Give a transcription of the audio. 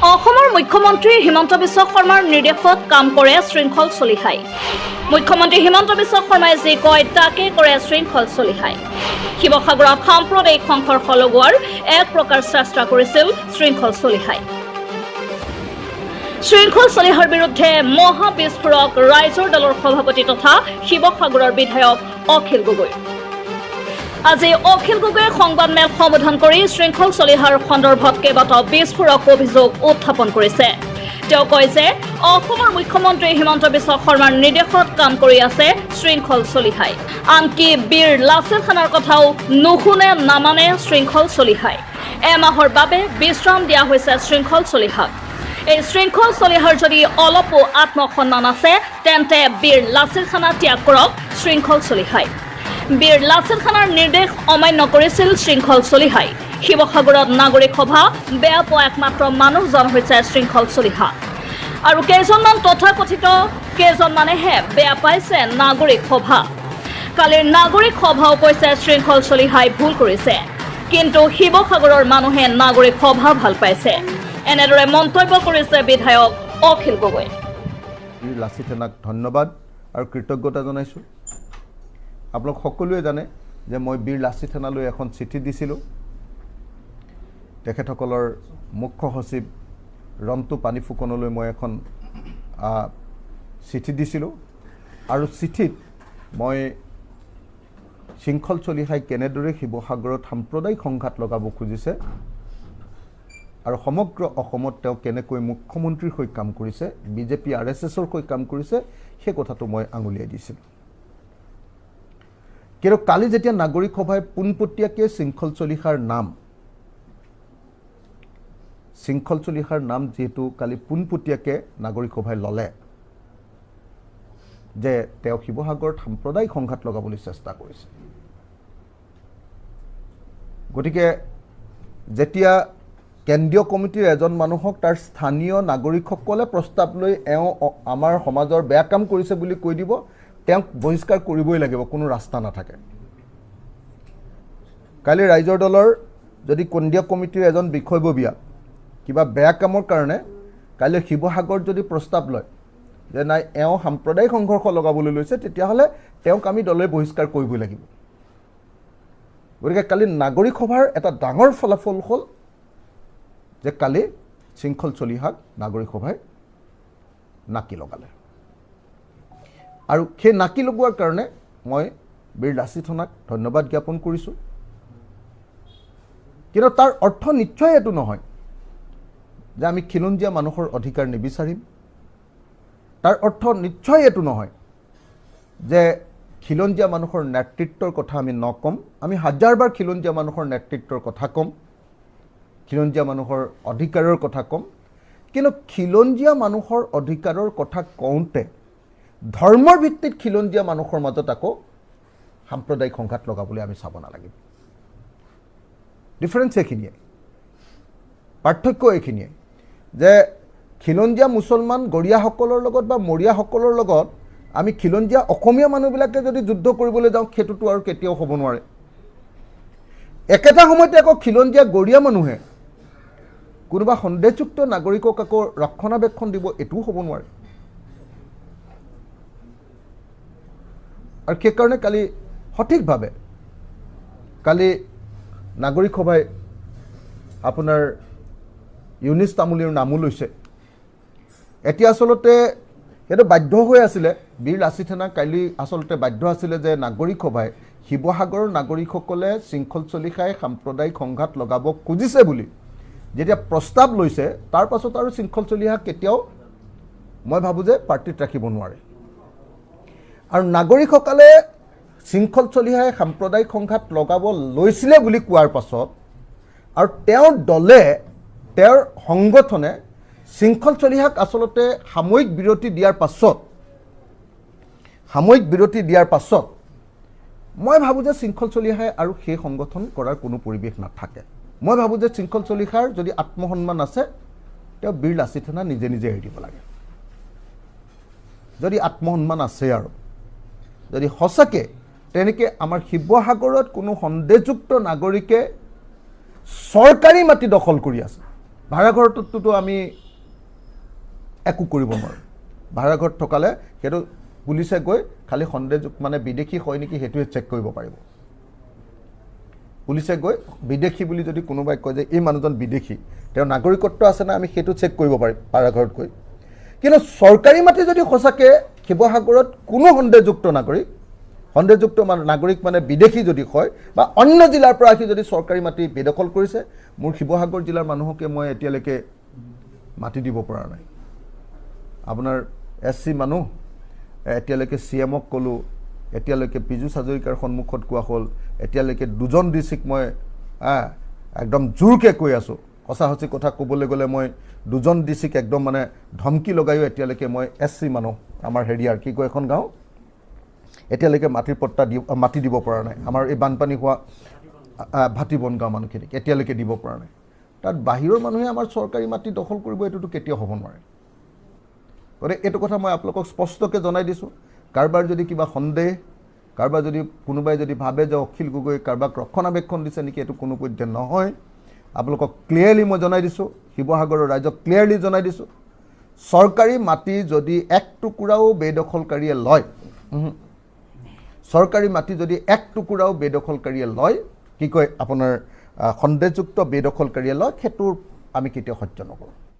অসমৰ মুখ্যমন্ত্ৰী হিমন্ত বিশ্ব শৰ্মাৰ নিৰ্দেশত কাম কৰে শৃংখল চলিহাই। মুখ্যমন্ত্ৰী হিমন্ত বিশ্ব শৰ্মাই যি কয় তাকে কৰে শৃংখল চলিহাই। শিৱসাগৰত সাম্প্ৰদায়িক সংঘৰ্ষ লগোৱাৰ এক প্ৰকাৰ চেষ্টা কৰিছিল শৃংখল চলিহাই। শৃংখল চলিহাৰ বিৰুদ্ধে মহা বিস্ফোৰক ৰাইজৰ দলৰ সভাপতি তথা শিৱসাগৰৰ বিধায়ক অখিল গগৈ। আজি অখিল গগৈয়ে সংবাদমেল সম্বোধন কৰি শৃংখল চলিহাৰ সন্দৰ্ভত কেইবাটাও বিস্ফোৰক অভিযোগ উত্থাপন কৰিছে। তেওঁ কয় যে অসমৰ মুখ্যমন্ত্ৰী হিমন্ত বিশ্ব শৰ্মাৰ নিৰ্দেশত কাম কৰি আছে শৃংখল চলিহাই। আনকি বীৰ লাচিত খানাৰ কথাও নুশুনে নামানে শৃংখল চলিহাই। এমাহৰ বাবে বিশ্ৰাম দিয়া হৈছে শৃংখল চলিহাক। এই শৃংখল চলিহাৰ যদি অলপো আত্মসন্মান আছে তেন্তে বীৰ লাচিত খানা ত্যাগ কৰক শৃংখল চলিহাই। বীৰ লাচিত খানাৰ নিৰ্দেশ অমান্য কৰিছিল শৃংখল চলিহাই। শিৱসাগৰত নাগৰিক সভা বেয়া পোৱা একমাত্ৰ মানুহজন হৈছে শৃংখল চলিহা। আৰু কেইজনমান তথাকথিত কেইজনমানেহে বেয়া পাইছে নাগৰিক সভা। কালিৰ নাগৰিক সভাও কৈছে শৃংখল চলিহাই ভুল কৰিছে, কিন্তু শিৱসাগৰৰ মানুহে নাগৰিক সভা ভাল পাইছে। এনেদৰে মন্তব্য কৰিছে বিধায়ক অখিল গগৈ। লাচিত খানাক ধন্যবাদ আৰু কৃতজ্ঞতা জনাইছোঁ। আপোনালোক সকলোৱে জানে যে মই বীৰ লাচিত খানালৈ এখন চিঠি দিছিলোঁ। তেখেতসকলৰ মুখ্য সচিব ৰন্তু পানী ফুকনলৈ মই এখন চিঠি দিছিলোঁ আৰু চিঠিত মই শৃংখল চলিহাই কেনেদৰে শিৱসাগৰত সাম্প্ৰদায়িক সংঘাত লগাব খুজিছে আৰু সমগ্ৰ অসমত তেওঁ কেনেকৈ মুখ্যমন্ত্ৰীৰ হৈ কাম কৰিছে, বিজেপি RSSৰ হৈ কাম কৰিছে, সেই কথাটো মই আঙুলিয়াই দিছিলোঁ। কিন্তু কালি যেতিয়া নাগৰিক সভাই পোনপটীয়াকৈ শৃংখল চলিহাৰ নাম যিহেতু কালি পোনপটীয়াকৈ নাগৰিক সভাই ল'লে যে তেওঁ শিৱসাগৰত সাম্প্ৰদায়িক সংঘাত লগাবলৈ চেষ্টা কৰিছে। গতিকে যেতিয়া কেন্দ্ৰীয় কমিটিৰ এজন মানুহক তাৰ স্থানীয় নাগৰিকসকলে প্ৰস্তাৱ লৈ আমাৰ সমাজৰ বেয়া কাম কৰিছে বুলি কৈ দিব, তেওঁক বহিষ্কাৰ কৰিবই লাগিব, কোনো ৰাস্তা নাথাকে। কালি ৰাইজৰ দলৰ যদি কেন্দ্ৰীয় কমিটিৰ এজন বিষয়ববীয়া কিবা বেয়া কামৰ কাৰণে কালি শিৱসাগৰত যদি প্ৰস্তাৱ লয় যে নাই এওঁ সাম্প্ৰদায়িক সংঘৰ্ষ লগাবলৈ লৈছে, তেতিয়াহ'লে তেওঁক আমি দলে বহিষ্কাৰ কৰিবই লাগিব। গতিকে কালি নাগৰিক সভাৰ এটা ডাঙৰ ফলাফল হ'ল যে কালি শৃংখল চলিহাক নাগৰিক সভাই নাকি লগালে। আৰু সেই নাকি লগোৱাৰ কাৰণে মই বীৰ লাচিত খানাক ধন্যবাদ জ্ঞাপন কৰিছোঁ। কিন্তু তাৰ অৰ্থ নিশ্চয় এইটো নহয় যে আমি খিলঞ্জীয়া মানুহৰ অধিকাৰ নিবিচাৰিম। তাৰ অৰ্থ নিশ্চয় এইটো নহয় যে খিলঞ্জীয়া মানুহৰ নেতৃত্বৰ কথা আমি নক'ম। আমি হাজাৰবাৰ খিলঞ্জীয়া মানুহৰ নেতৃত্বৰ কথা ক'ম, খিলঞ্জীয়া মানুহৰ অধিকাৰৰ কথা ক'ম। কিন্তু খিলঞ্জীয়া মানুহৰ অধিকাৰৰ কথা কওঁতে ধৰ্মৰ ভিত্তিত খিলঞ্জীয়া মানুহৰ মাজত আকৌ সাম্প্ৰদায়িক সংঘাত লগাবলৈ আমি চাব নালাগিব। ডিফাৰেঞ্চ এইখিনিয়ে, পাৰ্থক্য এইখিনিয়ে যে খিলঞ্জীয়া মুছলমান গৰীয়াসকলৰ লগত বা মৰিয়াসকলৰ লগত আমি খিলঞ্জীয়া অসমীয়া মানুহবিলাকে যদি যুদ্ধ কৰিবলৈ যাওঁ, সেইটোতো আৰু কেতিয়াও হ'ব নোৱাৰে। একেটা সময়তে আকৌ খিলঞ্জীয়া গৰীয়া মানুহে কোনোবা সন্দেহযুক্ত নাগৰিকক আকৌ ৰক্ষণাবেক্ষণ দিব, এইটোও হ'ব নোৱাৰে। আৰু সেইকাৰণে কালি সঠিকভাৱে কালি নাগৰিক সভাই আপোনাৰ ইউনিছ তামুলীৰ নামো লৈছে। এতিয়া আচলতে সেইটো বাধ্য হৈ আছিলে, বীৰ লাচিত খানা কালি আচলতে বাধ্য আছিলে যে নাগৰিক সভাই শিৱসাগৰৰ নাগৰিকসকলে শৃংখল চলিহাই সাম্প্ৰদায়িক সংঘাত লগাব খুজিছে বুলি যেতিয়া প্ৰস্তাৱ লৈছে, তাৰ পাছত আৰু শৃংখল চলিহাক কেতিয়াও মই ভাবোঁ যে পাৰ্টিত ৰাখিব নোৱাৰে। আৰু নাগৰিকসকলে শৃংখল চলিহাই সাম্প্ৰদায়িক সংঘাত লগাব লৈছিলে বুলি কোৱাৰ পাছত আৰু তেওঁৰ দলে, তেওঁৰ সংগঠনে শৃংখল চলিহাক আচলতে সাময়িক বিৰতি দিয়াৰ পাছত মই ভাবোঁ যে শৃংখল চলিহাই আৰু সেই সংগঠন কৰাৰ কোনো পৰিৱেশ নাথাকে। মই ভাবোঁ যে শৃংখল চলিহাৰ যদি আত্মসন্মান আছে, তেওঁ বীৰ লাচিত খানা নিজে নিজে এৰি দিব লাগে। যদি আত্মসন্মান আছে আৰু যদি সঁচাকৈ তেনেকৈ আমাৰ শিৱসাগৰত কোনো সন্দেহযুক্ত নাগৰিকে চৰকাৰী মাটি দখল কৰি আছে, ভাড়াঘৰটোতো আমি একো কৰিব নোৱাৰোঁ। ভাড়াঘৰত থকালে সেইটো পুলিচে গৈ খালি সন্দেহযুক্ত মানে বিদেশী হয় নেকি সেইটোৱে চেক কৰিব পাৰিব। পুলিচে গৈ বিদেশী বুলি যদি কোনোবাই কয় যে এই মানুহজন বিদেশী, তেওঁৰ নাগৰিকত্ব আছে না, আমি সেইটো চেক কৰিব পাৰিম ভাড়াঘৰত গৈ। কিন্তু চৰকাৰী মাটি যদি সঁচাকৈ শিৱসাগৰত কোনো সন্দেহযুক্ত নাগৰিক মানে বিদেশী যদি হয় বা অন্য জিলাৰ পৰা আহি যদি চৰকাৰী মাটি বেদখল কৰিছে, মোৰ শিৱসাগৰ জিলাৰ মানুহকে মই এতিয়ালৈকে মাটি দিব পৰা নাই। আপোনাৰ SC মানুহ এতিয়ালৈকে CMক ক'লোঁ, এতিয়ালৈকে পীযুষ হাজৰিকাৰ সন্মুখত কোৱা হ'ল, এতিয়ালৈকে 2জন ডিচিক মই একদম জোৰকৈ কৈ আছোঁ। সঁচা সঁচি কথা ক'বলৈ গ'লে মই 2জন ডিচিক একদম মানে ধমকি লগায়ো এতিয়ালৈকে মই SC মানুহ আমাৰ হেৰিয়াৰ কি কয় এখন গাঁও এতিয়ালৈকে মাটি দিব পৰা নাই। আমাৰ এই বানপানী হোৱা ভাটিবন গাঁও মানুহখিনিক এতিয়ালৈকে দিব পৰা নাই। তাত বাহিৰৰ মানুহে আমাৰ চৰকাৰী মাটি দখল কৰিব, এইটোতো কেতিয়াও হ'ব নোৱাৰে। গতিকে এইটো কথা মই আপোনালোকক স্পষ্টকৈ জনাই দিছোঁ। কাৰোবাৰ যদি কিবা সন্দেহ, কাৰোবাৰ যদি কোনোবাই যদি ভাবে যে অখিল গগৈ কাৰোবাক ৰক্ষণাবেক্ষণ দিছে নেকি, এইটো কোনোপধ্যে নহয়। আপোনালোকক ক্লিয়াৰলি মই জনাই দিছোঁ, শিৱসাগৰৰ ৰাইজক ক্লিয়াৰলি জনাই দিছোঁ, চৰকাৰী মাটি যদি এক টুকুৰাও বেদখলকাৰীয়ে লয়, চৰকাৰী মাটি যদি এক টুকুৰাও বেদখলকাৰীয়ে লয়, কি কয় আপোনাৰ সন্দেহযুক্ত বেদখলকাৰীয়ে লয়, সেইটোৰ আমি কেতিয়াও সহ্য নকৰোঁ।